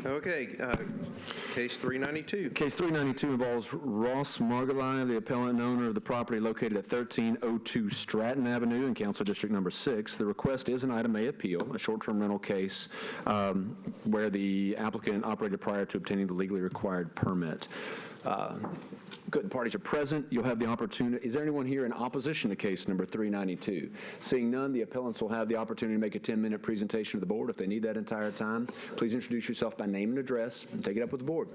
Okay, case 392. Case 392 involves Ross Margolai, the appellant and owner of the property located at 1302 Stratton Avenue in Council District Number 6. The request is an item A appeal, a short-term rental case where the applicant operated prior to obtaining the legally required permit. Good, parties are present. You'll have the opportunity. Is there anyone here in opposition to case number 392? Seeing none, the appellants will have the opportunity to make a 10-minute presentation to the board if they need that entire time. Please introduce yourself by name and address and take it up with the board.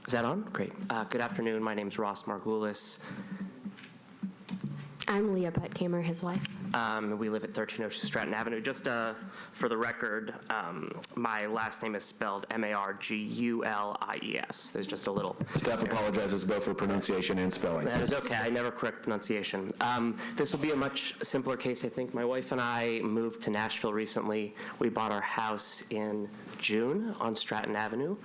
Is that on? Great. Good afternoon. My name is Ross Margulis. I'm Leah Buttkamer, his wife. We live at 1302 Stratton Avenue. Just for the record, my last name is spelled Margulies. There's just a little... Staff apologizes both for pronunciation and spelling. That is okay. I never correct pronunciation. This will be a much simpler case, I think. My wife and I moved to Nashville recently. We bought our house in June on Stratton Avenue,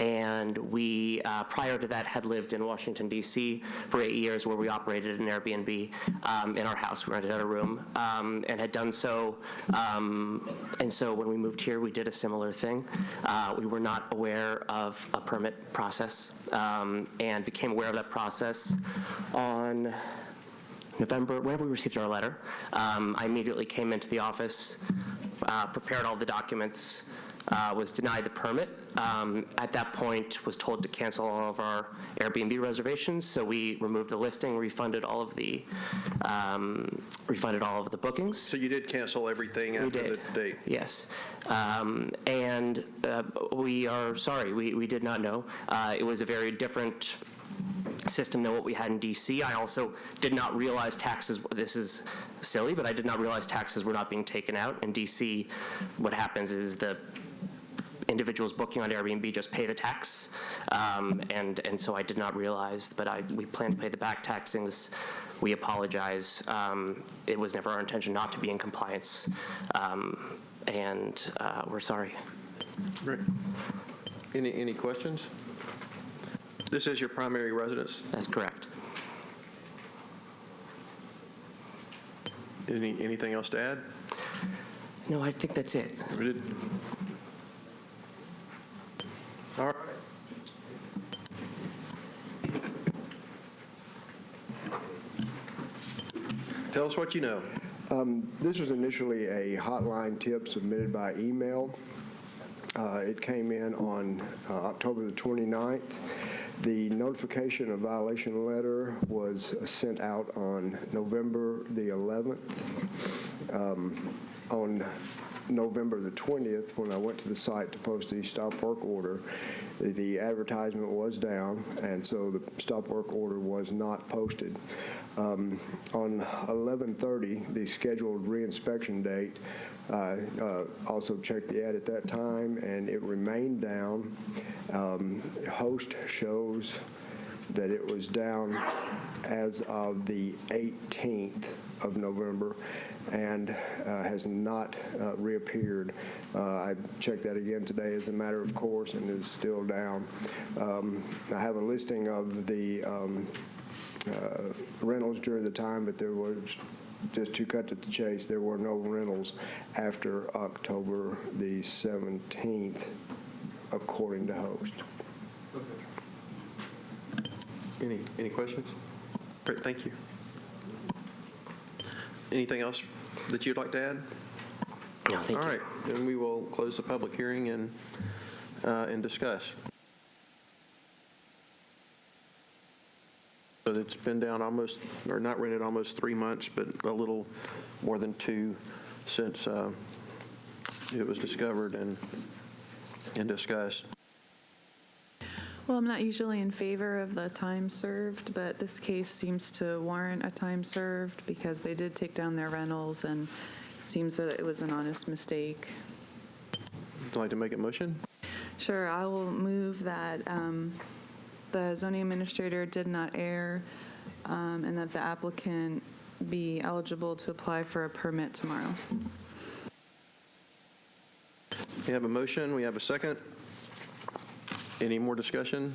and we, prior to that, had lived in Washington, D.C. for 8 years, where we operated an Airbnb in our house. We rented out a room and had done so. And so when we moved here, we did a similar thing. We were not aware of a permit process and became aware of that process on November, whenever we received our letter. I immediately came into the office, prepared all the documents, was denied the permit. At that point, was told to cancel all of our Airbnb reservations. So we removed the listing, refunded all of the bookings. So you did cancel everything after the date? Yes. And we are sorry. We did not know. It was a very different system than what we had in D.C. I also did not realize taxes, this is silly, but I did not realize taxes were not being taken out. In D.C., what happens is the individuals booking on Airbnb just pay the tax, and so I did not realize, but we plan to pay the back taxings. We apologize. It was never our intention not to be in compliance, and we're sorry. Right. Any questions? This is your primary residence? That's correct. Anything else to add? No, I think that's it. All right. Tell us what you know. This was initially a hotline tip submitted by email. It came in on October the 29th. The notification of violation letter was sent out on November the 11th. On November the 20th, when I went to the site to post the stop work order, the advertisement was down, and so the stop work order was not posted. On 11/30, the scheduled reinspection date, also checked the ad at that time, and it remained down. Host shows that it was down as of the 18th of November and has not reappeared. I checked that again today as a matter of course and is still down. I have a listing of the rentals during the time, but there was, just to cut to the chase, there were no rentals after October the 17th, according to host. Any questions? Great, thank you. Anything else that you'd like to add? No, thank you. All right, then we will close the public hearing and discuss. So it's been down almost, or not rented almost 3 months, but a little more than 2 since it was discovered and discussed. Well, I'm not usually in favor of the time served, but this case seems to warrant a time served because they did take down their rentals, and it seems that it was an honest mistake. Would you like to make a motion? Sure, I will move that the zoning administrator did not err, and that the applicant be eligible to apply for a permit tomorrow. We have a motion. We have a second. Any more discussion?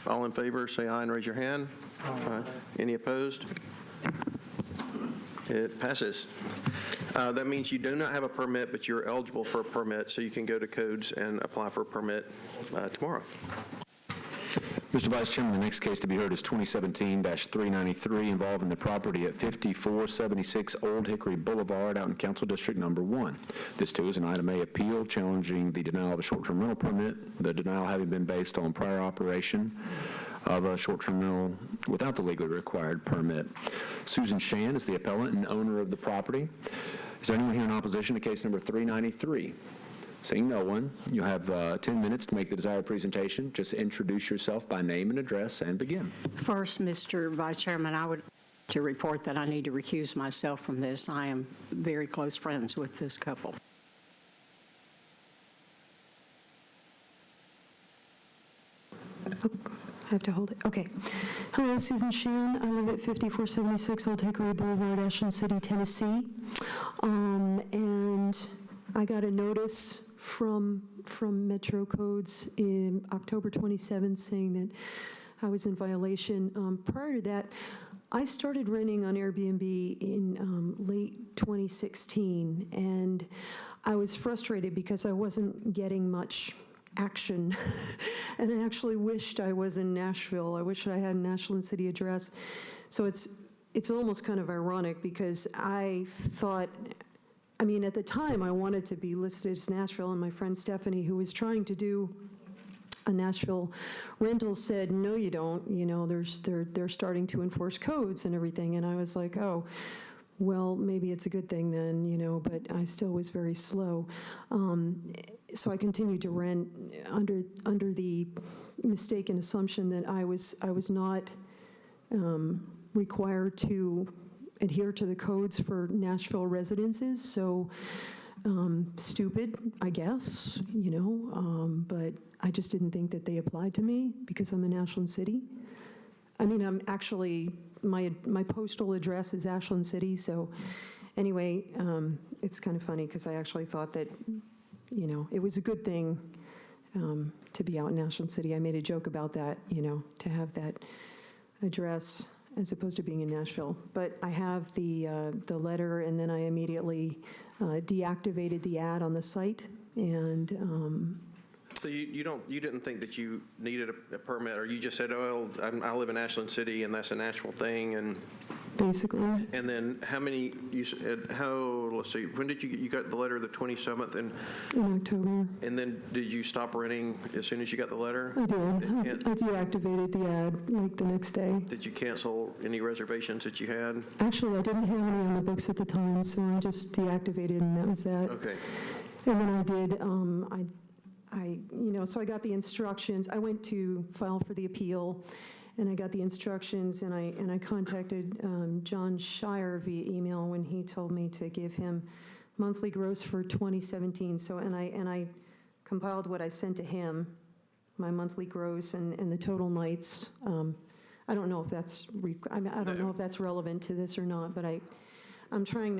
All in favor, say aye and raise your hand. Aye. Any opposed? It passes. That means you do not have a permit, but you're eligible for a permit, so you can go to codes and apply for a permit tomorrow. Mr. Vice Chairman, the next case to be heard is 2017-393 involving the property at 5476 Old Hickory Boulevard out in Council District Number 1. This, too, is an item A appeal challenging the denial of a short-term rental permit, the denial having been based on prior operation of a short-term rental without the legally required permit. Susan Shan is the appellant and owner of the property. Is there anyone here in opposition to case number 393? Seeing no one, you have 10 minutes to make the desired presentation. Just introduce yourself by name and address and begin. First, Mr. Vice Chairman, I would to report that I need to recuse myself from this. I am very close friends with this couple. I have to hold it. Okay. Hello, Susan Sheehan. I live at 5476 Old Hickory Boulevard, Ashland City, Tennessee. And I got a notice from Metro Codes in October 27th saying that I was in violation. Prior to that, I started renting on Airbnb in late 2016, and I was frustrated because I wasn't getting much action. And I actually wished I was in Nashville. I wish I had an Ashland City address. So it's almost kind of ironic because I thought, I mean, at the time I wanted to be listed as Nashville, and my friend Stephanie, who was trying to do a Nashville rental, said, no, you don't. You know, they're starting to enforce codes and everything. And I was like, oh, well, maybe it's a good thing then, you know, but I still was very slow. So I continued to rent under the mistaken assumption that I was not required to adhere to the codes for Nashville residences. So stupid, I guess, you know, but I just didn't think that they applied to me because I'm in Ashland City. I mean, I'm actually, my postal address is Ashland City, so anyway, it's kind of funny because I actually thought that, you know, it was a good thing to be out in Ashland City. I made a joke about that, you know, to have that address as opposed to being in Nashville. But I have the letter, and then I immediately deactivated the ad on the site, and So you didn't think that you needed a permit, or you just said, oh, I live in Ashland City and that's a Nashville thing, and basically. And then how many, you said, let's see, when did you got the letter, the 27th? In October. And then did you stop renting as soon as you got the letter? I did. I deactivated the ad like the next day. Did you cancel any reservations that you had? Actually, I didn't have any on the books at the time, so I just deactivated, and that was that. Okay. And then I did, you know, so I got the instructions. I went to file for the appeal, and I got the instructions, and I contacted John Shire via email when he told me to give him monthly gross for 2017. So, and I compiled what I sent to him, my monthly gross and the total nights. I don't know if that's, I don't know if that's relevant to this or not, but I was trying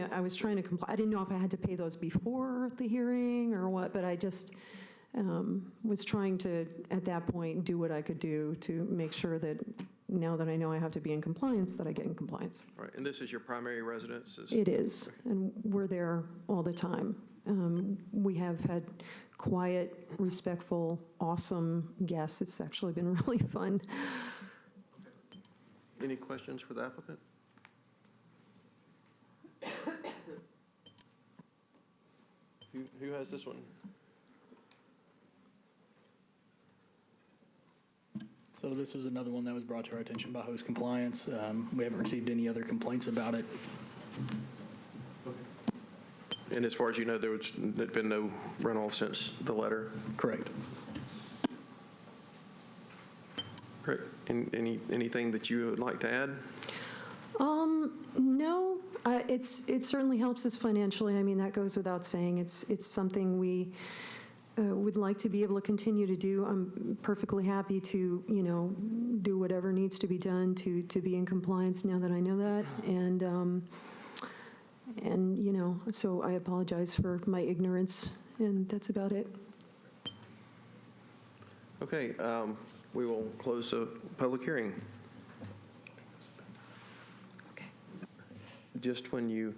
to comply. I didn't know if I had to pay those before the hearing or what, but I just was trying to, at that point, do what I could do to make sure that now that I know I have to be in compliance, that I get in compliance. All right, and this is your primary residence? It is, and we're there all the time. We have had quiet, respectful, awesome guests. It's actually been really fun. Any questions for the applicant? Who has this one? So this was another one that was brought to our attention by host compliance. We haven't received any other complaints about it. And as far as you know, there's been no rental since the letter? Correct. Great. Anything that you would like to add? No, it certainly helps us financially. I mean, that goes without saying. It's something we would like to be able to continue to do. I'm perfectly happy to, you know, do whatever needs to be done to be in compliance now that I know that. And you know, so I apologize for my ignorance, and that's about it. Okay, we will close the public hearing. just when you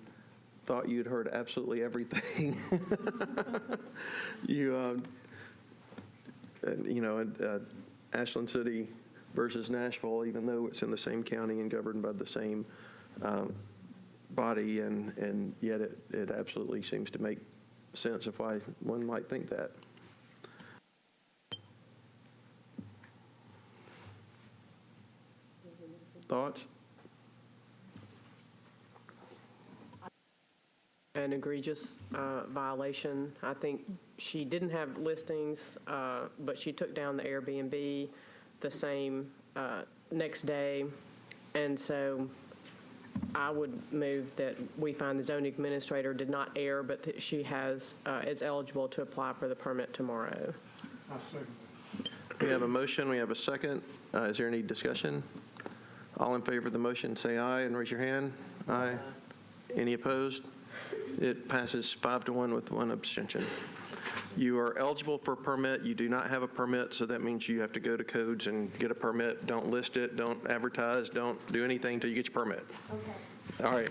thought you'd heard absolutely everything, Ashland City versus Nashville, even though it's in the same county and governed by the same body, and yet it absolutely seems to make sense of why one might think that. Thoughts? An egregious violation. I think she didn't have listings, but she took down the Airbnb the same next day. And so I would move that we find the zoning administrator did not err, but that she is eligible to apply for the permit tomorrow. We have a motion, we have a second. Is there any discussion? All in favor of the motion, say aye and raise your hand. Aye. Any opposed? It passes 5-1 with one abstention. You are eligible for a permit. You do not have a permit, so that means you have to go to codes and get a permit. Don't list it, don't advertise, don't do anything until you get your permit. Okay. All right.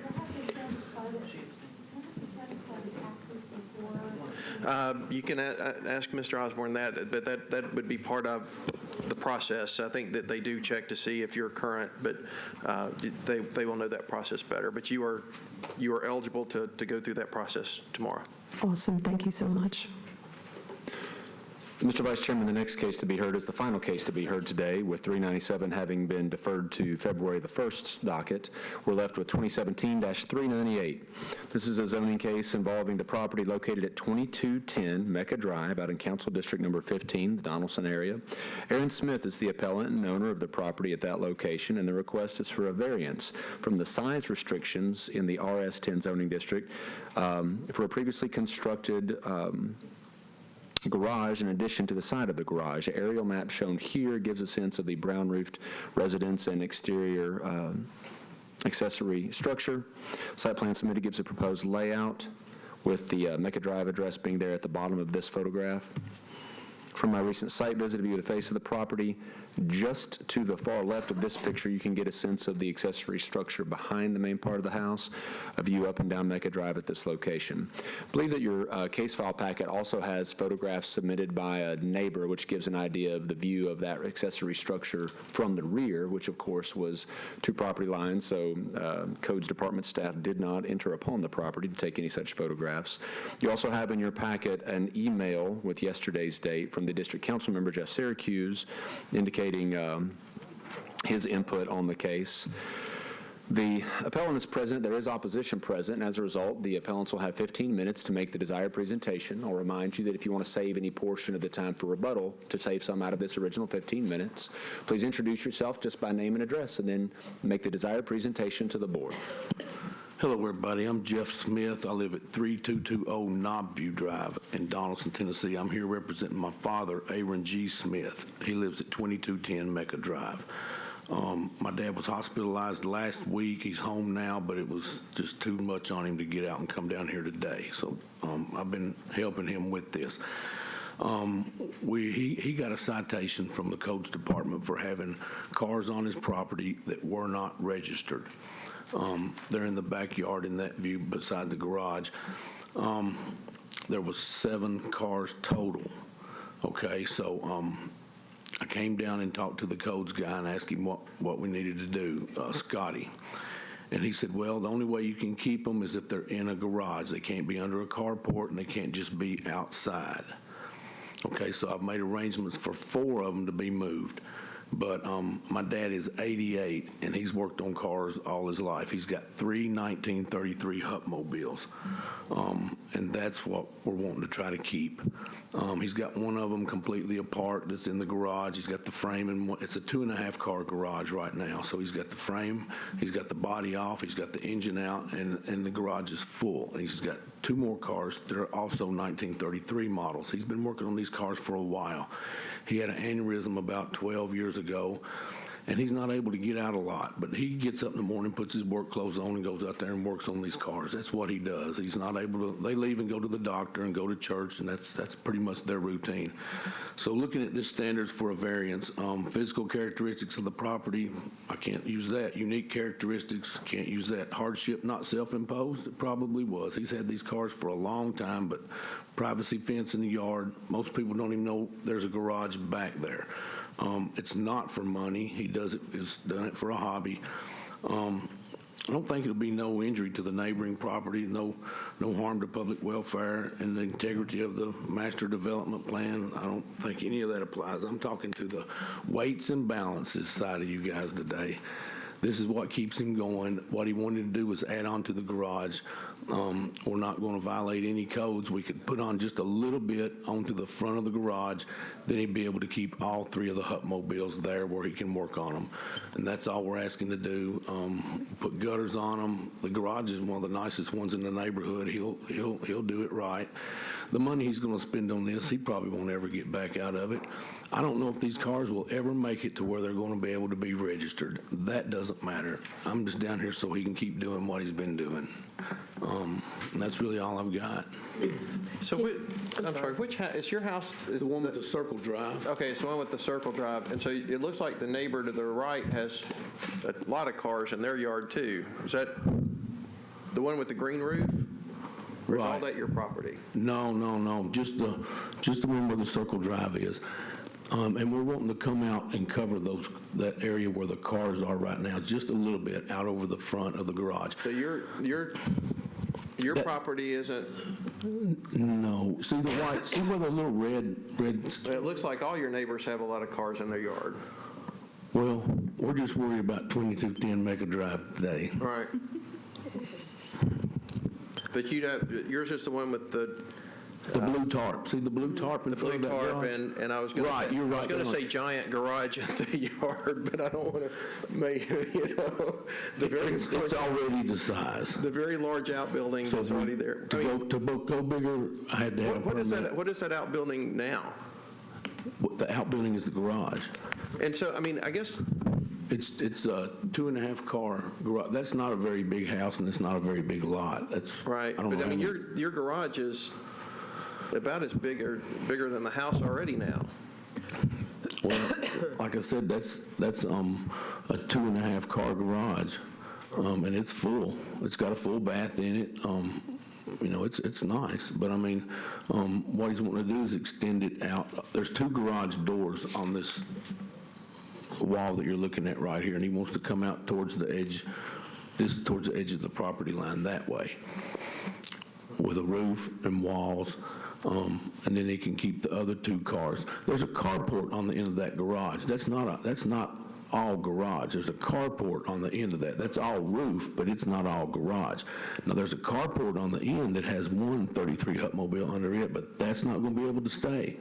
You can ask Mr. Osborne that, but that would be part of the process. I think that they do check to see if you're current, but they will know that process better. But you are eligible to go through that process tomorrow. Awesome, thank you so much. Mr. Vice Chairman, the next case to be heard is the final case to be heard today, with 397 having been deferred to February the 1st docket. We're left with 2017-398. This is a zoning case involving the property located at 2210 Mecca Drive out in Council District number 15, the Donaldson area. Aaron Smith is the appellant and owner of the property at that location, and the request is for a variance from the size restrictions in the RS10 zoning district for a previously constructed garage in addition to the side of the garage. The aerial map shown here gives a sense of the brown-roofed residence and exterior accessory structure. Site plan submitted gives a proposed layout with the Mecca Drive address being there at the bottom of this photograph. From my recent site visit, a view of the face of the property, just to the far left of this picture, you can get a sense of the accessory structure behind the main part of the house, a view up and down Mecca Drive at this location. I believe that your case file packet also has photographs submitted by a neighbor, which gives an idea of the view of that accessory structure from the rear, which of course was two property lines, so Codes Department staff did not enter upon the property to take any such photographs. You also have in your packet an email with yesterday's date from the District Council member, Jeff Syracuse, indicating his input on the case. The appellant is present. There is opposition present, and as a result, the appellants will have 15 minutes to make the desired presentation. I'll remind you that if you want to save any portion of the time for rebuttal, to save some out of this original 15 minutes, please introduce yourself just by name and address, and then make the desired presentation to the board. Hello, everybody. I'm Jeff Smith. I live at 3220 Knobview Drive in Donaldson, Tennessee. I'm here representing my father, Aaron G. Smith. He lives at 2210 Mecca Drive. My dad was hospitalized last week. He's home now, but it was just too much on him to get out and come down here today. So I've been helping him with this. He got a citation from the Codes Department for having cars on his property that were not registered. They're in the backyard in that view beside the garage. There was 7 cars total. Okay, so I came down and talked to the codes guy and asked him what we needed to do, Scotty. And he said, well, the only way you can keep them is if they're in a garage. They can't be under a carport and they can't just be outside. Okay, so I've made arrangements for 4 of them to be moved. But my dad is 88, and he's worked on cars all his life. He's got 3 1933 Hupmobiles, and that's what we're wanting to try to keep. He's got one of them completely apart that's in the garage. He's got the frame, and it's a 2.5-car garage right now. So he's got the frame, he's got the body off, he's got the engine out, and the garage is full. And he's got 2 more cars that are also 1933 models. He's been working on these cars for a while. He had an aneurysm about 12 years ago, and he's not able to get out a lot. But he gets up in the morning, puts his work clothes on, and goes out there and works on these cars. That's what he does. He's not able to. They leave and go to the doctor and go to church, and that's pretty much their routine. So looking at the standards for a variance, physical characteristics of the property, I can't use that. Unique characteristics, can't use that. Hardship not self-imposed, it probably was. He's had these cars for a long time, but privacy fence in the yard, most people don't even know there's a garage back there. It's not for money. He does it, has done it for a hobby. I don't think it'll be no injury to the neighboring property, no harm to public welfare and the integrity of the master development plan. I don't think any of that applies. I'm talking to the weights and balances side of you guys today. This is what keeps him going. What he wanted to do was add on to the garage. We're not going to violate any codes. We could put on just a little bit onto the front of the garage. Then he'd be able to keep all three of the Hupmobiles there where he can work on them. And that's all we're asking to do. Put gutters on them. The garage is one of the nicest ones in the neighborhood. He'll do it right. The money he's going to spend on this, he probably won't ever get back out of it. I don't know if these cars will ever make it to where they're going to be able to be registered. That doesn't matter. I'm just down here so he can keep doing what he's been doing. And that's really all I've got. So, I'm sorry, which house, is your house? The one with the circle drive. Okay, it's the one with the circle drive. And so it looks like the neighbor to the right has a lot of cars in their yard too. Is that the one with the green roof? Or is all Right. that your property? No. Just the one where the circle drive is. And we're wanting to come out and cover that area where the cars are right now, just a little bit out over the front of the garage. So your property isn't, No. See the white, see where the little red, it looks like all your neighbors have a lot of cars in their yard. well, we're just worried about 2210 Mecca Drive today. All right. But yours is the one with the blue tarp. See the blue tarp in the front blue of that tarp, garage? and I was going Right, you're right. to say giant garage in the yard, but I don't want to make, the very It's already the size. the very large outbuilding So that's already there. I mean, to go bigger, I had to have a what is permit. that? What is that outbuilding now? The outbuilding is the garage. And so, I mean, I guess It's a 2.5 car garage. That's not a very big house, and it's not a very big lot. That's right. I don't But know. I mean, your garage is about as bigger than the house already now. Well, like I said, that's a 2.5 car garage, and it's full. It's got a full bath in it. It's nice, but I mean, what he's wanting to do is extend it out. There's 2 garage doors on this wall that you're looking at right here, and he wants to come out towards the edge, towards the edge of the property line that way, with a roof and walls, and then he can keep the other 2 cars. There's a carport on the end of that garage. That's not all garage. There's a carport on the end of that. That's all roof, but it's not all garage. Now, there's a carport on the end that has one 33 Hupmobile under it, but that's not going to be able to stay.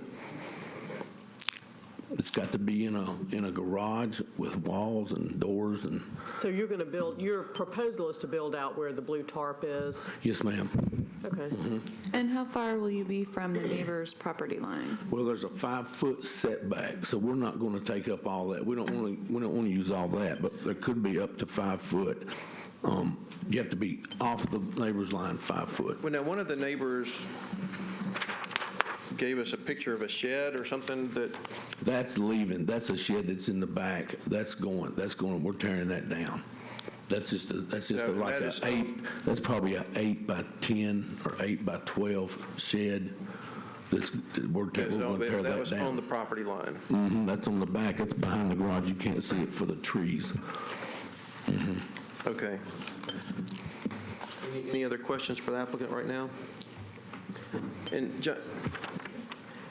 It's got to be in a garage with walls and doors and. So you're going to build, your proposal is to build out where the blue tarp is? Yes, ma'am. Okay. And how far will you be from the neighbor's property line? Well, there's a 5-foot setback, so we're not going to take up all that. We don't want to use all that, but there could be up to 5 foot. You have to be off the neighbor's line 5 foot. Well, now, one of the neighbors gave us a picture of a shed or something that. That's leaving. That's a shed that's in the back. That's going. We're tearing that down. That's just No, like that a is- 8. That's probably a 8 by 10 or 8 by 12 shed. We're going to tear That that was on down. the property line. That's on the back. It's behind the garage. You can't see it for the trees. Okay. Any other questions for the applicant right now? And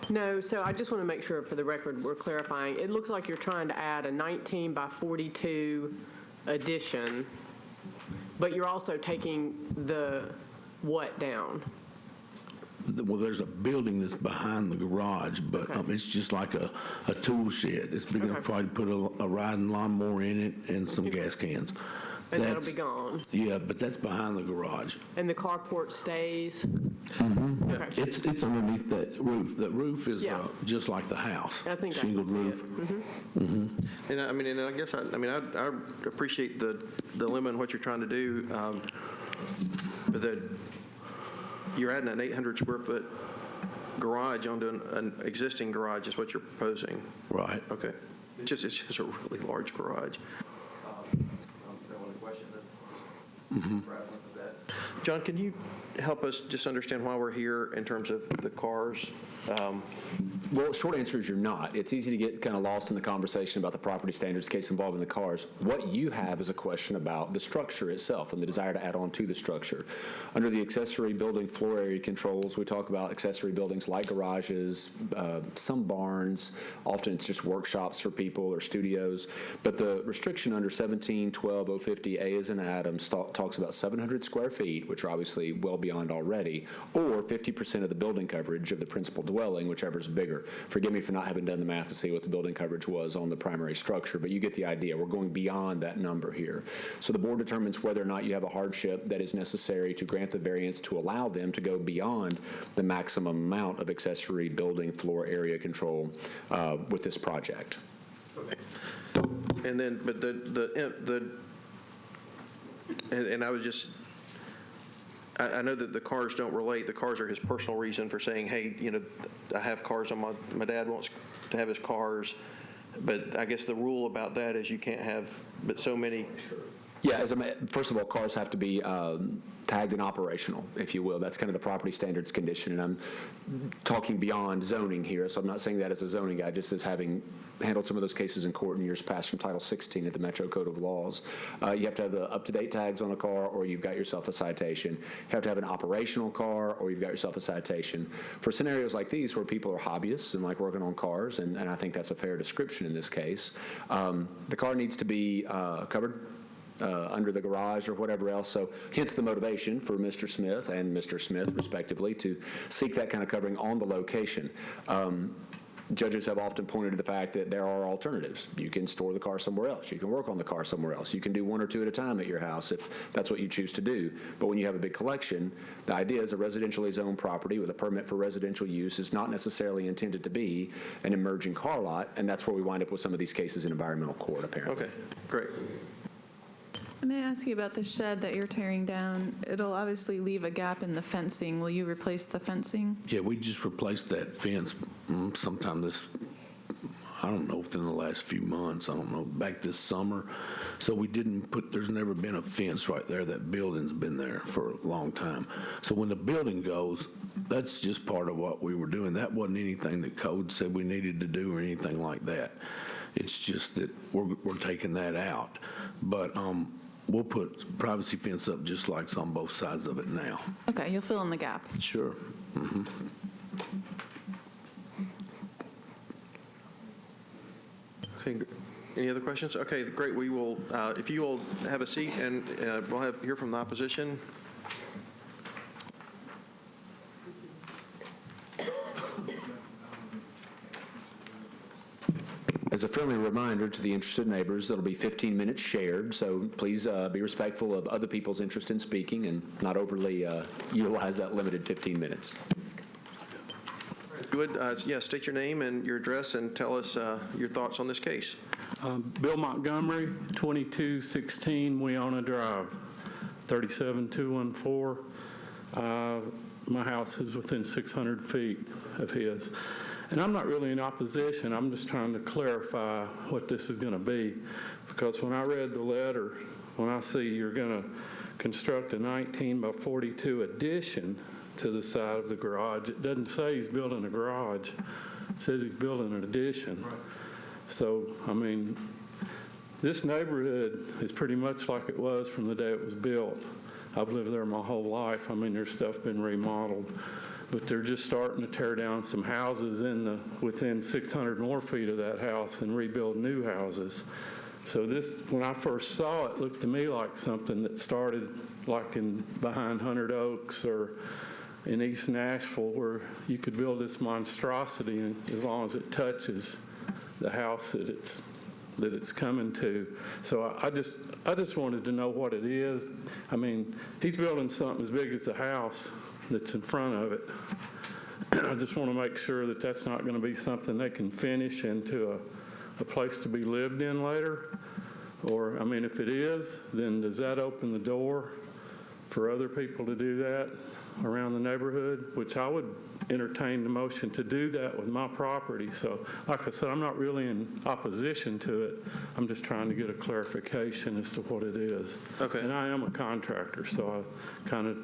No, so I just want to make sure for the record we're clarifying. It looks like you're trying to add a 19 by 42 addition, but you're also taking the what down? Well, there's a building that's behind the garage, but Okay. it's just like a tool shed. It's big enough Okay. probably to put a riding lawnmower in it and some gas cans. And that'll That's- be gone. Yeah, but that's behind the garage. And the carport stays? It's underneath that roof. That roof is Yeah. just like the house. I think I can Shingled see roof. it. And I guess, I appreciate the dilemma and what you're trying to do, but you're adding an 800 square foot garage onto an existing garage is what you're proposing. Right. Okay. It's just a really large garage. John, can you help us just understand why we're here in terms of the cars? Well, short answer is you're not. It's easy to get kind of lost in the conversation about the property standards case involving the cars. What you have is a question about the structure itself and the desire to add on to the structure. Under the accessory building floor area controls, we talk about accessory buildings like garages, some barns. Often it's just workshops for people or studios. But the restriction under 17-12-050A as in Adams talks about 700 square feet, which are obviously well beyond already, or 50% of the building coverage of the principal dwelling, whichever is bigger. Forgive me for not having done the math to see what the building coverage was on the primary structure, but you get the idea. We're going beyond that number here. So the board determines whether or not you have a hardship that is necessary to grant the variance to allow them to go beyond the maximum amount of accessory building floor area control with this project. And then, but and I was just, I know that the cars don't relate. The cars are his personal reason for saying, hey, I have cars on my dad wants to have his cars. But I guess the rule about that is you can't have but so many. Yeah, first of all, cars have to be tagged and operational, if you will. That's kind of the property standards condition, and I'm talking beyond zoning here, so I'm not saying that as a zoning guy, just as having handled some of those cases in court in years past from Title 16 of the Metro Code of Laws. You have to have the up-to-date tags on a car, or you've got yourself a citation. You have to have an operational car, or you've got yourself a citation. For scenarios like these where people are hobbyists and like working on cars, and I think that's a fair description in this case, the car needs to be covered under the garage or whatever else. So hence the motivation for Mr. Smith and Mr. Smith, respectively, to seek that kind of covering on the location. Judges have often pointed to the fact that there are alternatives. You can store the car somewhere else. You can work on the car somewhere else. You can do one or two at a time at your house if that's what you choose to do. But when you have a big collection, the idea is a residentially zoned property with a permit for residential use is not necessarily intended to be an emerging car lot, and that's where we wind up with some of these cases in environmental court, apparently. Okay, great. May I ask you about the shed that you're tearing down? It'll obviously leave a gap in the fencing. Will you replace the fencing? Yeah, we just replaced that fence sometime I don't know, within the last few months, I don't know, back this summer. So we didn't there's never been a fence right there. That building's been there for a long time. So when the building goes, that's just part of what we were doing. That wasn't anything that code said we needed to do or anything like that. It's just that we're taking that out. But we'll put privacy fence up just like it's on both sides of it now. Okay, you'll fill in the gap. Sure. Mm-hmm. Okay, any other questions? Okay, great. We will, if you will have a seat, and we'll hear from the opposition. As a friendly reminder to the interested neighbors, it'll be 15 minutes shared, so please be respectful of other people's interest in speaking and not overly utilize that limited 15 minutes. You would, state your name and your address and tell us your thoughts on this case. Bill Montgomery, 2216 Weona Drive, 37214. My house is within 600 feet of his. And I'm not really in opposition. I'm just trying to clarify what this is going to be. Because when I read the letter, when I see you're going to construct a 19 by 42 addition to the side of the garage, it doesn't say he's building a garage. It says he's building an addition. Right. So, I mean, this neighborhood is pretty much like it was from the day it was built. I've lived there my whole life. I mean, there's stuff been remodeled. But they're just starting to tear down some houses within 600 more feet of that house and rebuild new houses. So this, when I first saw it, looked to me like something that started like behind Hundred Oaks or in East Nashville, where you could build this monstrosity as long as it touches the house that it's coming to. So I just wanted to know what it is. I mean, he's building something as big as the house that's in front of it. I just want to make sure that that's not going to be something they can finish into a place to be lived in later. Or, I mean, if it is, then does that open the door for other people to do that around the neighborhood? Which I would entertain the motion to do that with my property. So, like I said, I'm not really in opposition to it. I'm just trying to get a clarification as to what it is. Okay. And I am a contractor, so I kind of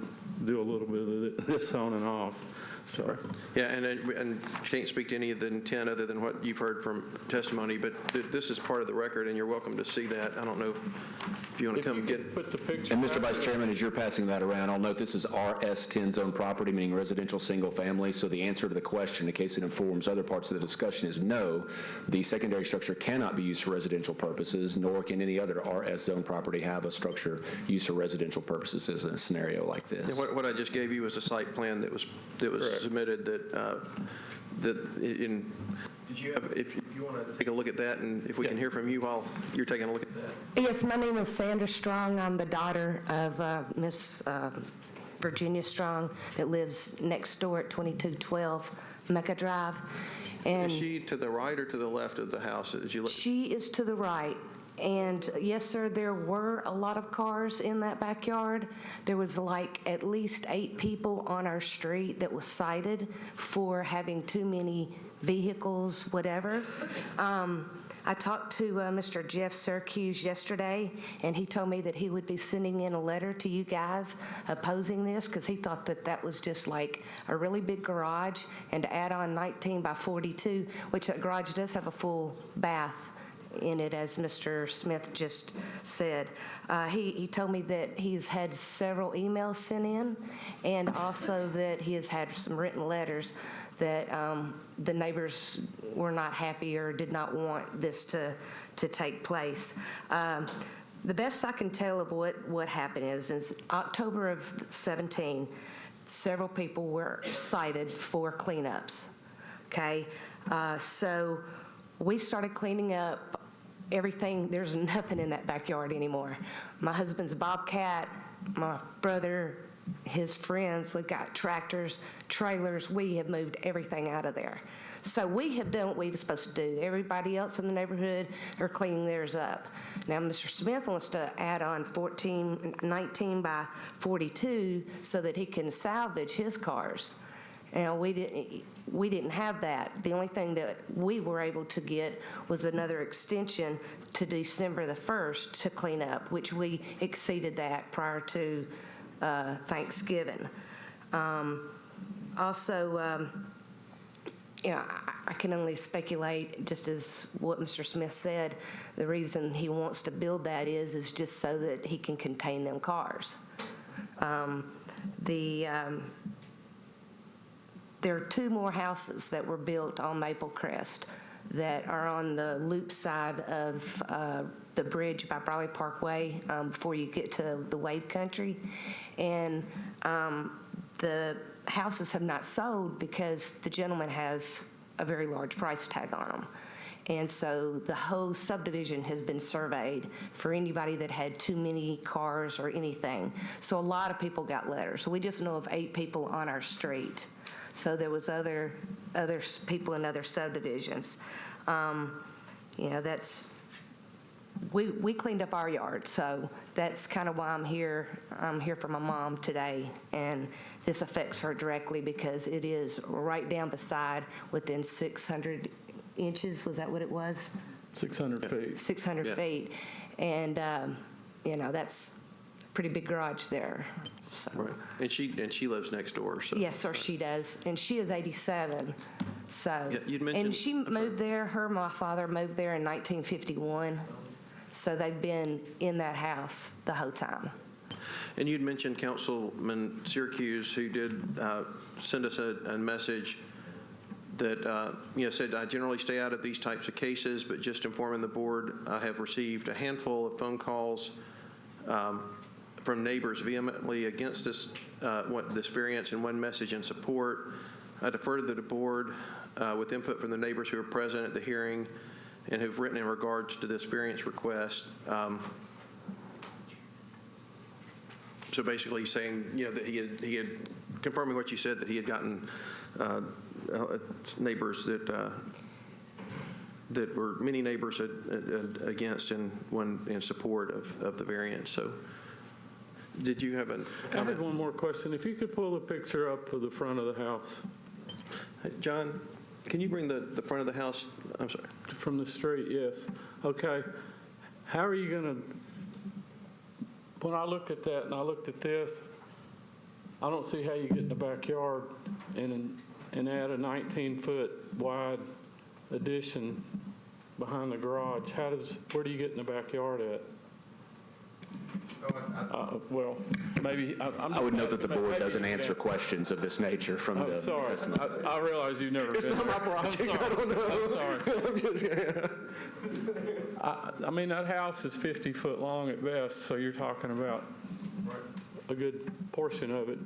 do a little bit of this on and off. So, Yeah, and you can't speak to any of the intent other than what you've heard from testimony, but this is part of the record, and you're welcome to see that. I don't know if you want to come get. put the picture. And Mr. back Vice there. Chairman, as you're passing that around, I'll note this is RS10 zone property, meaning residential single family. So the answer to the question, in case it informs other parts of the discussion, is no. The secondary structure cannot be used for residential purposes, nor can any other RS zone property have a structure used for residential purposes in a scenario like this. And what I just gave you was a site plan that was submitted did you have, if you want to take a look at that, and if we can hear from you while you're taking a look at that. Yes, my name is Sandra Strong. I'm the daughter of Miss Virginia Strong that lives next door at 2212 Mecca Drive. And Is she to the right or to the left of the house as you look? she is to the right. And yes, sir, there were a lot of cars in that backyard. There was like at least 8 people on our street that was cited for having too many vehicles, whatever. I talked to Mr. Jeff Syracuse yesterday, and he told me that he would be sending in a letter to you guys opposing this because he thought that that was just like a really big garage, and to add on 19 by 42, which that garage does have a full bath in it, as Mr. Smith just said. He told me that he's had several emails sent in, and also that he has had some written letters that the neighbors were not happy or did not want this to take place. The best I can tell of what happened is October of 17, several people were cited for cleanups. Okay, so we started cleaning up everything. There's nothing in that backyard anymore. My husband's Bobcat, my brother, his friends, we've got tractors, trailers. We have moved everything out of there. So we have done what we were supposed to do. Everybody else in the neighborhood are cleaning theirs up. Now, Mr. Smith wants to add on 19 by 42 so that he can salvage his cars. And we didn't have that. The only thing that we were able to get was another extension to December the 1st to clean up, which we exceeded that prior to Thanksgiving. Also, I can only speculate, just as what Mr. Smith said, the reason he wants to build that is just so that he can contain them cars. There are 2 more houses that were built on Maple Crest that are on the loop side of the bridge by Briley Parkway before you get to the Wave Country. And the houses have not sold because the gentleman has a very large price tag on them. And so the whole subdivision has been surveyed for anybody that had too many cars or anything. So a lot of people got letters. So we just know of 8 people on our street. So there was other people in other subdivisions. That's we cleaned up our yard, so that's kind of why I'm here. I'm here for my mom today, and this affects her directly because it is right down beside, within 600 inches. Was that what it was? 600 feet. 600 feet, and that's a pretty big garage there. So. Right. And she lives next door. So. Yes, sir, she does. And she is 87. So. Yeah, you'd mentioned. And she moved there, my father moved there in 1951. So they've been in that house the whole time. And you'd mentioned Councilman Syracuse, who did send us a message that said, I generally stay out of these types of cases, but just informing the board, I have received a handful of phone calls from neighbors vehemently against this variance, and one message in support. I defer to the board with input from the neighbors who are present at the hearing and who've written in regards to this variance request. So basically saying, that he had confirming what you said, that he had gotten neighbors that were many neighbors against and one in support of the variance. So did you have a I comment? had one more question. If you could pull the picture up of the front of the house. Hey, John, can you bring the front of the house? I'm sorry. From the street, yes. Okay. How are you going to, when I looked at that and I looked at this, I don't see how you get in the backyard and add a 19-foot wide addition behind the garage. Where do you get in the backyard at? Well, maybe. I would note that the board doesn't answer questions of this nature from the sorry. testimony. I realize you've never been It's not my project. I don't know. I'm sorry. I'm just, I mean, that house is 50 foot long at best, so you're talking about a good portion of it.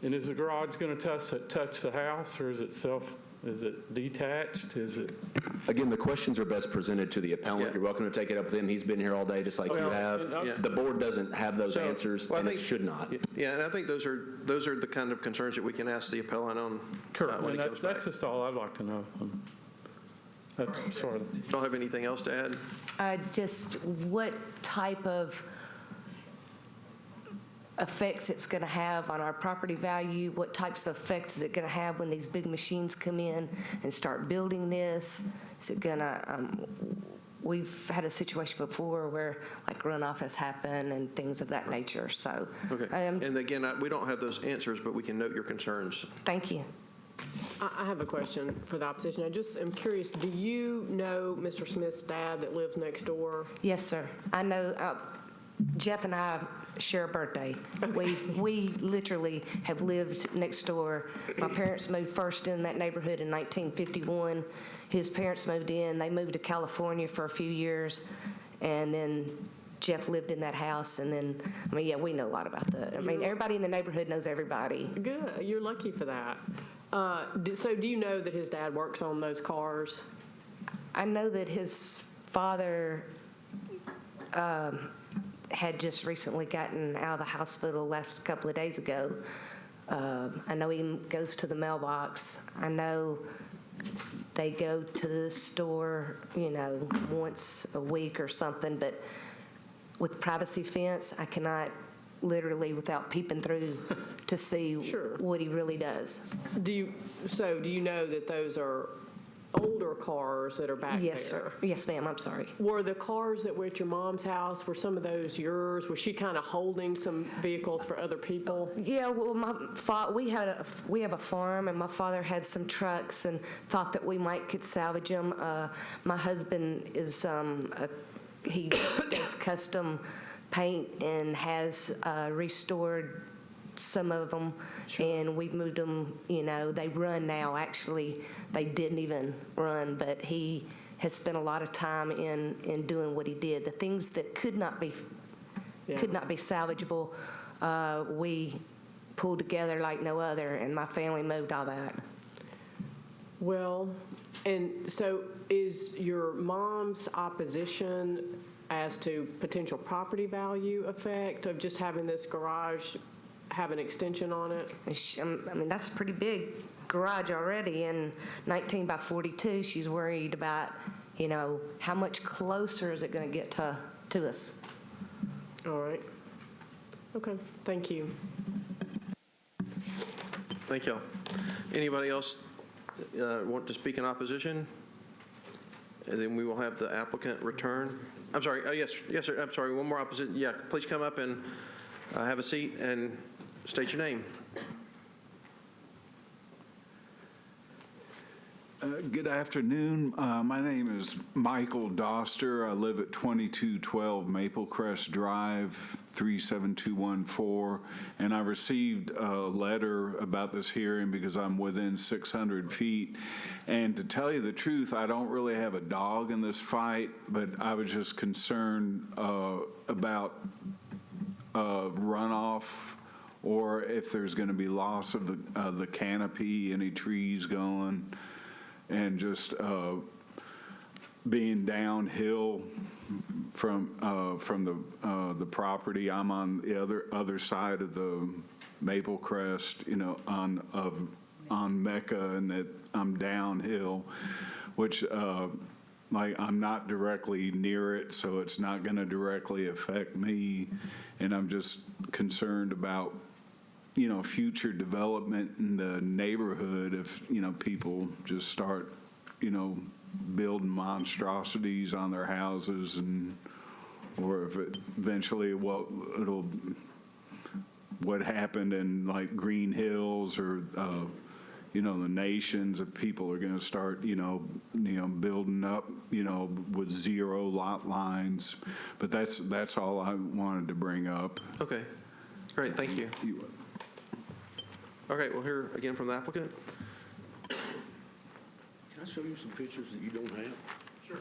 And is the garage going to touch the house, or is it detached? Is it? Again, the questions are best presented to the appellant. Yeah. You're welcome to take it up with him. He's been here all day, just like you have. yeah. The board doesn't have those answers, well, I and it think- should not. Yeah, and I think those are the kind of concerns that we can ask the appellant on Correct. when And he comes back. that's just all I'd like to know. That's sort of. Don't have anything else to add? Just what type of effects it's going to have on our property value, what types of effects is it going to have when these big machines come in and start building this? Is it going to, we've had a situation before where like runoff has happened and things of that nature, so. Okay. And again, we don't have those answers, but we can note your concerns. Thank you. I have a question for the opposition. I just am curious, do you know Mr. Smith's dad that lives next door? Yes, sir. I know Jeff and I share a birthday. We literally have lived next door. My parents moved first in that neighborhood in 1951. His parents moved in. They moved to California for a few years, and then Jeff lived in that house. And then, I mean, yeah, we know a lot about everybody in the neighborhood knows everybody. Good. You're lucky for that. So do you know that his dad works on those cars? I know that his father had just recently gotten out of the hospital last couple of days ago. I know he goes to the mailbox. I know they go to the store, once a week or something, but with privacy fence, I cannot literally, without peeping through, to see what he really does. Do you know that those are older cars that are back there? Yes, sir. Yes, ma'am. I'm sorry. Were the cars that were at your mom's house, were some of those yours? Was she kind of holding some vehicles for other people? Yeah, well, we have a farm, and my father had some trucks and thought that we could salvage them. My husband is he does custom paint and has restored some of them, and we've moved them. They run now. Actually, they didn't even run, but he has spent a lot of time in doing what he did. The things that could not be salvageable, we pulled together like no other, and my family moved all that. Well, and so is your mom's opposition as to potential property value effect of just having this garage have an extension on it? I mean, that's a pretty big garage already, and 19 by 42. She's worried about, how much closer is it going to get to us? All right. Okay. Thank you. Thank y'all. Anybody else want to speak in opposition? And then we will have the applicant return. I'm sorry. Yes, sir. I'm sorry. One more opposition. Yeah, please come up and have a seat and state your name. Good afternoon. My name is Michael Doster. I live at 2212 Maple Crest Drive, 37214, and I received a letter about this hearing because I'm within 600 feet. And to tell you the truth, I don't really have a dog in this fight, but I was just concerned about runoff, or if there's going to be loss of the canopy, any trees going, and just being downhill from the property. I'm on the other side of Maple Crest, on Mecca, and that I'm downhill, which I'm not directly near it, so it's not going to directly affect me. And I'm just concerned about, future development in the neighborhood if, people just start, building monstrosities on their houses, or if it eventually what happened in like Green Hills or the Nations, if people are going to start building up with zero lot lines. But that's all I wanted to bring up. Okay, great, thank you. Okay, we'll hear again from the applicant. Can I show you some pictures that you don't have? Sure.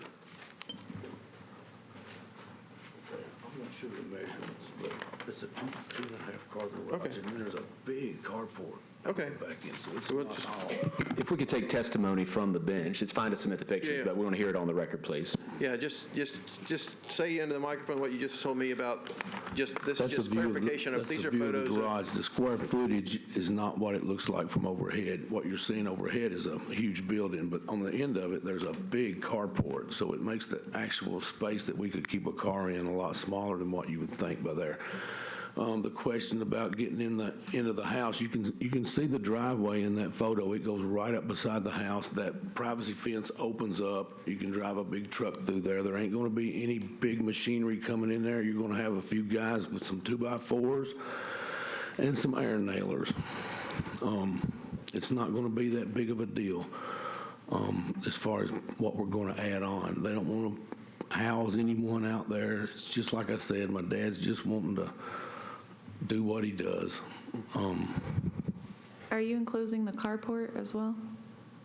Okay, I'm not sure the measurements, but it's a two and a half car garage, Okay. and then there's a big carport. Okay. Back in, so it's So we'll not just- all. If we could take testimony from the bench, it's fine to submit the pictures, Yeah. but we want to hear it on the record, please. Yeah, just say into the microphone what you just told me about, this is That's just a view of the- clarification of, that's these a are view of photos the of. garage. The square footage is not what it looks like from overhead. What you're seeing overhead is a huge building, but on the end of it, there's a big carport, so it makes the actual space that we could keep a car in a lot smaller than what you would think by there. The question about getting into the house, you can see the driveway in that photo. It goes right up beside the house. That privacy fence opens up. You can drive a big truck through there. There ain't going to be any big machinery coming in there. You're going to have a few guys with some 2x4s and some air nailers. It's not going to be that big of a deal as far as what we're going to add on. They don't want to house anyone out there. It's just like I said, my dad's just wanting to do what he does. Are you enclosing the carport as well?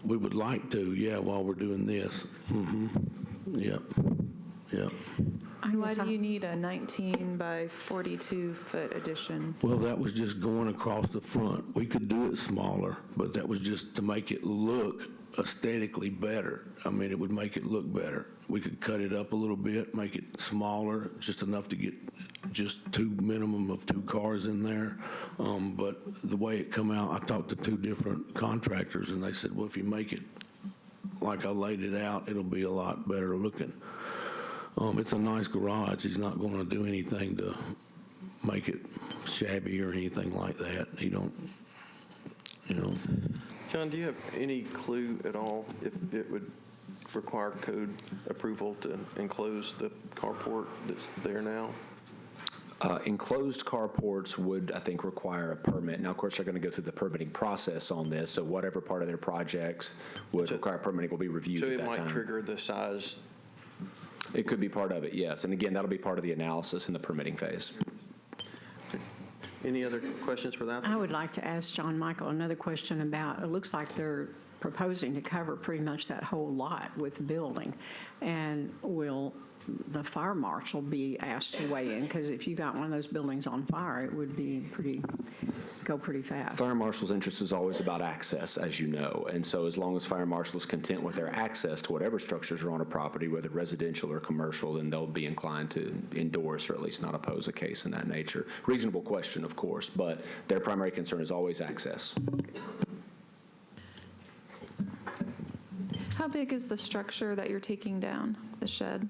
We would like to, yeah, while we're doing this. Yep. Why do you need a 19 by 42 foot addition? Well, that was just going across the front. We could do it smaller, but that was just to make it look aesthetically better. I mean, it would make it look better. We could cut it up a little bit, make it smaller, just enough to get just minimum of two cars in there. But the way it come out, I talked to two different contractors, and they said, well, if you make it like I laid it out, it'll be a lot better looking. It's a nice garage. He's not going to do anything to make it shabby or anything like that. He don't, John, do you have any clue at all if it would require code approval to enclose the carport that's there now? Enclosed carports would, I think, require a permit. Now, of course, they're going to go through the permitting process on this, so whatever part of their projects would require permitting will be reviewed at that time. So it might trigger the size. It could be part of it, yes. And again, that'll be part of the analysis in the permitting phase. Any other questions for that? I would like to ask John Michael another question about, it looks like they're proposing to cover pretty much that whole lot with building. And will the fire marshal be asked to weigh in? Because if you got one of those buildings on fire, it would be go pretty fast. Fire marshal's interest is always about access, as you know. And so as long as fire marshal is content with their access to whatever structures are on a property, whether residential or commercial, then they'll be inclined to endorse or at least not oppose a case in that nature. Reasonable question, of course, but their primary concern is always access. How big is the structure that you're taking down, the shed?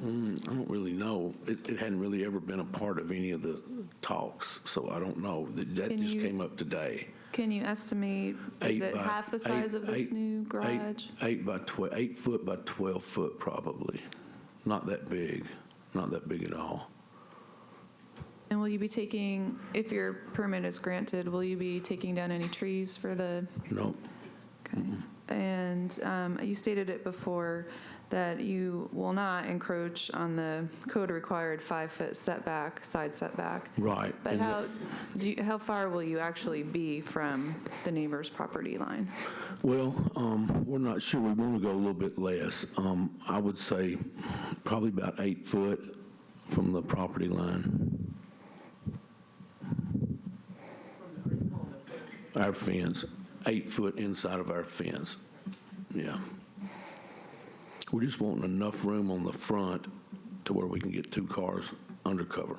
I don't really know. It hadn't really ever been a part of any of the talks, so I don't know. That just came up today. Can you estimate, is it half the size of this new garage? 8 foot by 12 foot probably. Not that big. Not that big at all. And will you be taking, if your permit is granted, will you be taking down any trees for the? No. Okay. And you stated it before that you will not encroach on the code-required 5-foot setback, side setback. Right. But how far will you actually be from the neighbor's property line? Well, we're not sure. We want to go a little bit less. I would say probably about 8 foot from the property line. Our fence, 8 foot inside of our fence. Yeah. We're just wanting enough room on the front to where we can get two cars undercover.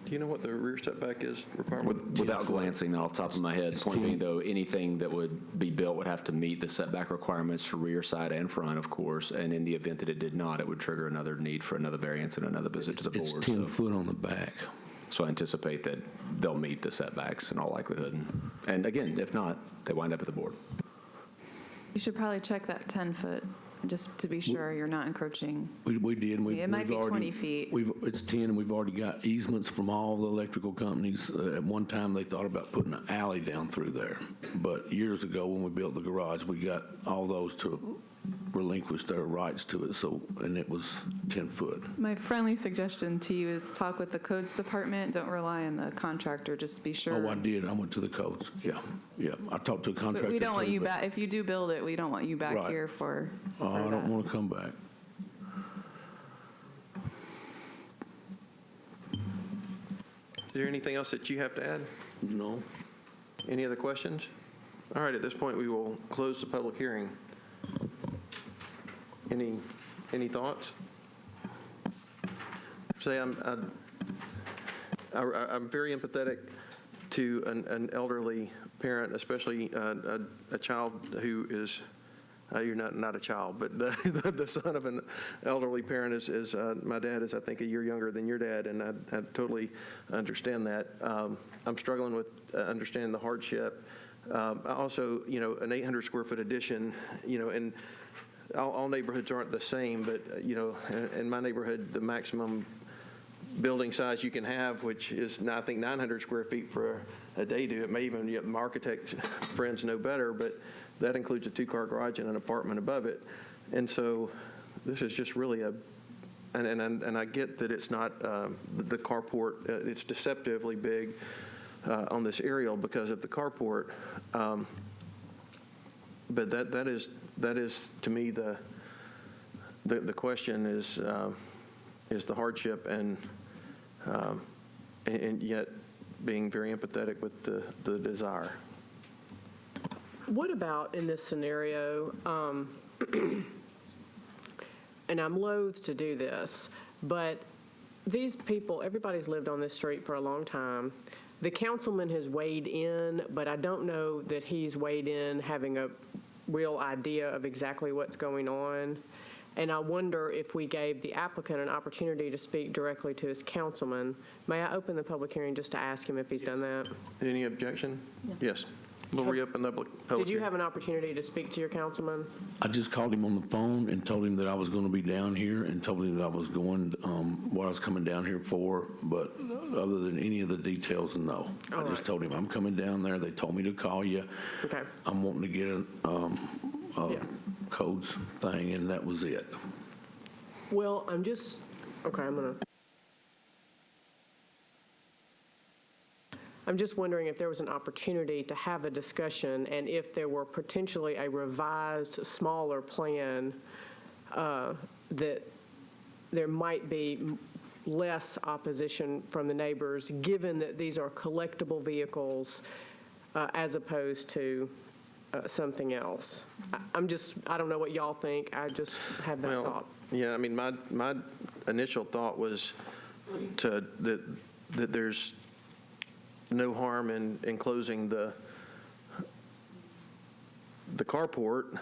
Do you know what the rear setback is requirement? Without glancing off the top of my head, point being, though, anything that would be built would have to meet the setback requirements for rear, side, and front, of course, and in the event that it did not, it would trigger another need for another variance and another visit to the board. It's 10 foot on the back. So I anticipate that they'll meet the setbacks in all likelihood. And again, if not, they wind up at the board. You should probably check that 10-foot, just to be sure you're not encroaching. We did. And It might be 20 feet. It's 10, and we've already got easements from all the electrical companies. At one time, they thought about putting an alley down through there. But years ago, when we built the garage, we got all those to relinquish their rights to it, and it was 10 foot. My friendly suggestion to you is talk with the codes department. Don't rely on the contractor. Just be sure. Oh, I did. I went to the codes. Yeah. I talked to a contractor. But we don't want too, you but- back. If you do build it, we don't want you back Right. here for I that. don't want to come back. Is there anything else that you have to add? No. Any other questions? All right, at this point, we will close the public hearing. Any thoughts? Say, I'm very empathetic to an elderly parent, especially a child who is, you're not a child, but the son of an elderly parent is my dad is, I think, a year younger than your dad, and I totally understand that. I'm struggling with understanding the hardship. Also, an 800 square foot addition, and all neighborhoods aren't the same, but, in my neighborhood, the maximum building size you can have, which is, I think, 900 square feet for a daydo. It may even, my architect friends know better, but that includes a 2-car garage and an apartment above it. And so this is just really and I get that it's not the carport, it's deceptively big on this aerial because of the carport. But that is to me the question is the hardship and yet being very empathetic with the desire. What about in this scenario, and I'm loath to do this, but these people, everybody's lived on this street for a long time. The councilman has weighed in, but I don't know that he's weighed in having a real idea of exactly what's going on. And I wonder if we gave the applicant an opportunity to speak directly to his councilman. May I open the public hearing just to ask him if he's done that? Any objection? Yes. We'll reopen the public hearing. Did you have an opportunity to speak to your councilman? I just called him on the phone and told him that I was going to be down here and told him that I was going, what I was coming down here for, but other than any of the details, no. I just told him I'm coming down there. They told me to call you. Okay. I'm wanting to get a codes thing, and that was it. Well, I'm just wondering if there was an opportunity to have a discussion and if there were potentially a revised, smaller plan that there might be less opposition from the neighbors, given that these are collectible vehicles as opposed to something else. I don't know what y'all think. I just have that thought. Yeah, I mean, my initial thought was that there's no harm in closing the carport,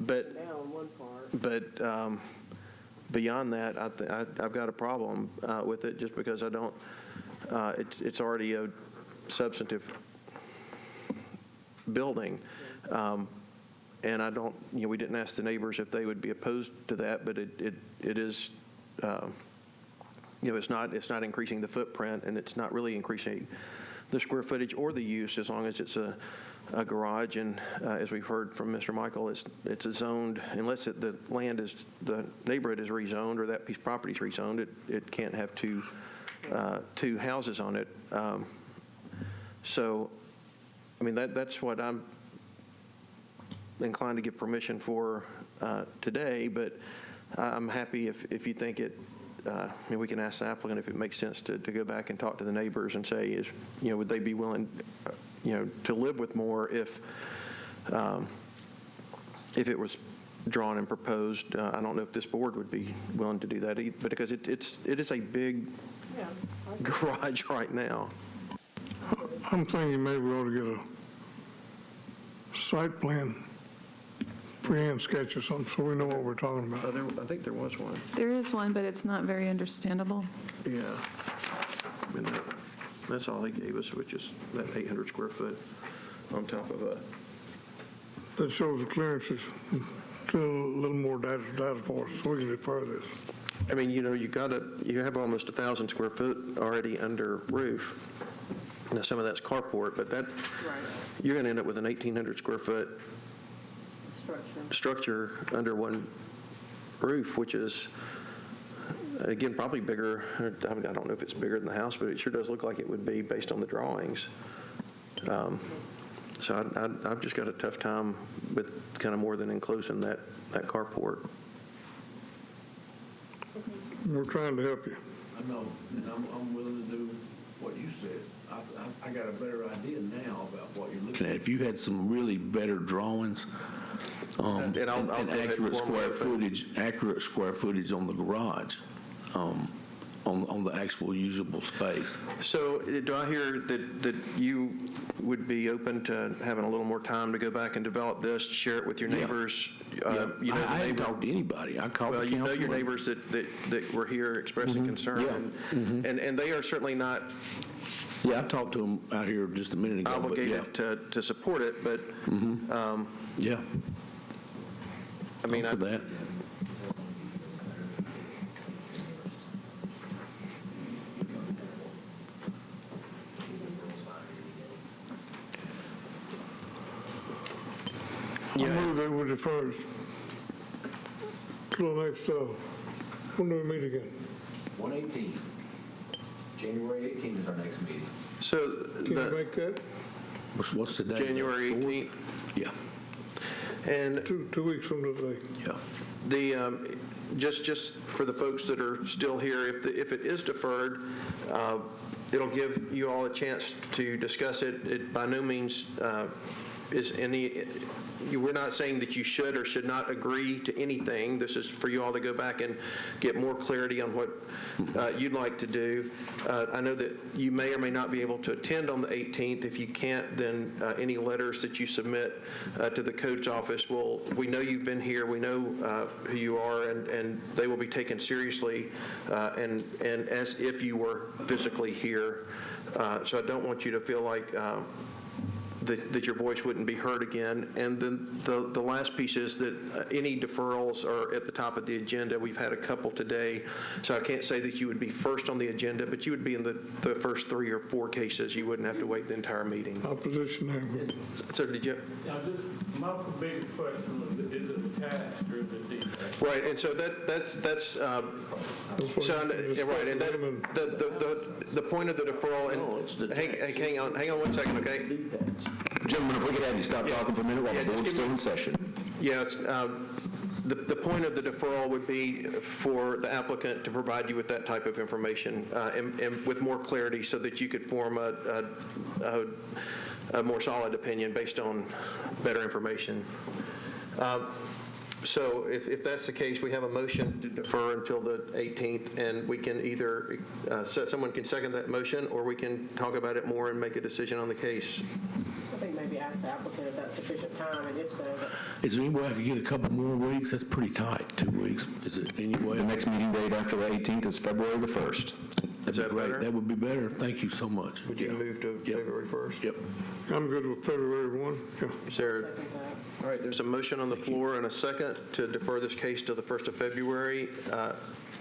but beyond that, I've got a problem with it just because I don't. It's already a substantive building, and I don't. We didn't ask the neighbors if they would be opposed to that, but it is. It's not increasing the footprint, and it's not really increasing the square footage or the use as long as it's a garage. And as we've heard from Mr. Michael, it's zoned unless the neighborhood is rezoned or that piece of property is rezoned. It can't have two houses on it. So, I mean that's what I'm inclined to give permission for today. But I'm happy if you think it. We can ask the applicant if it makes sense to go back and talk to the neighbors and say, would they be willing, to live with more if it was drawn and proposed. I don't know if this board would be willing to do that either, because it is a big garage right now. I'm thinking maybe we ought to get a site plan, freehand sketch or something, so we know what we're talking about. I think there was one. There is one, but it's not very understandable. Yeah. I mean, that's all they gave us, which is that 800 square foot on top of a. That shows the clearances, a little more data for us, so we can defer this. I mean, you have almost 1,000 square foot already under roof. Now, some of that's carport, but you're going to end up with an 1,800 square foot structure under one roof, which is, again, probably bigger. I mean, I don't know if it's bigger than the house, but it sure does look like it would be based on the drawings. So I've just got a tough time with kind of more than enclosing that carport. We're trying to help you. I know, and I'm willing to do what you said. I got a better idea now about what you're looking at. If you had some really better drawings, And I'll go ahead and accurate formulate square footage on the garage, on the actual usable space. So do I hear that you would be open to having a little more time to go back and develop this, share it with your neighbors? I haven't talked to anybody. I called the Well, you know your councilman. neighbors that were here expressing concern, and they are certainly not Yeah, I talked to them out here just a minute ago. but yeah. obligated to support it, but, Yeah. I mean, For that. I move that we defer till the next, when do we meet again? 118. January 18th is our next meeting. so Can you make that? What's the date? January 18th, Yeah, and 2 weeks from today. yeah. the, just for the folks that are still here, if it is deferred, it'll give you all a chance to discuss it. It by no means is any, we're not saying that you should or should not agree to anything. This is for you all to go back and get more clarity on what you'd like to do. I know that you may or may not be able to attend on the 18th. If you can't, then any letters that you submit to the code's office we know you've been here, we know who you are, and they will be taken seriously and as if you were physically here. So I don't want you to feel like that your voice wouldn't be heard again. And then the last piece is that any deferrals are at the top of the agenda. We've had a couple today, so I can't say that you would be first on the agenda, but you would be in the first 3 or 4 cases. You wouldn't have to wait the entire meeting. Opposition there. So did you? Now, just my biggest question was, is it attached or is it detached? Right, and so that's so right, and that the point of the deferral. And hang on 1 second, okay? Gentlemen, if we could have you stop talking for a minute while the board's still in session. Yeah, the point of the deferral would be for the applicant to provide you with that type of information and with more clarity so that you could form a more solid opinion based on better information. So if that's the case, we have a motion to defer until the 18th, and we can either, someone can second that motion, or we can talk about it more and make a decision on the case. I think maybe ask the applicant if that's sufficient time, and if so, Is there any way I could get a couple more weeks? That's pretty tight, 2 weeks. Is it any way? The next meeting date after the 18th is February the 1st. Is that better? That would be better. Thank you so much. Would you move to February 1st? Yep. I'm good with February 1. Yeah. Is there, all right, there's a motion on the floor and a second to defer this case to the 1st of February.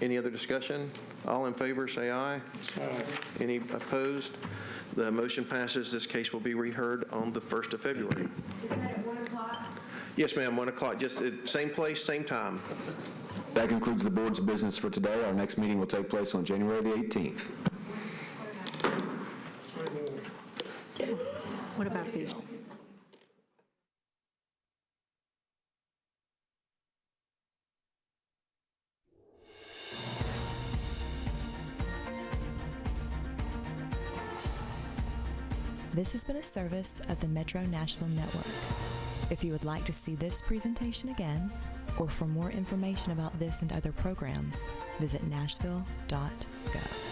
Any other discussion? All in favor, say aye. Aye. Any opposed? The motion passes. This case will be reheard on the 1st of February. Is that at 1 o'clock? Yes, ma'am, 1 o'clock, just same place, same time. That concludes the board's business for today. Our next meeting will take place on January the 18th. What about these? This has been a service of the Metro Nashville Network. If you would like to see this presentation again, or for more information about this and other programs, visit nashville.gov.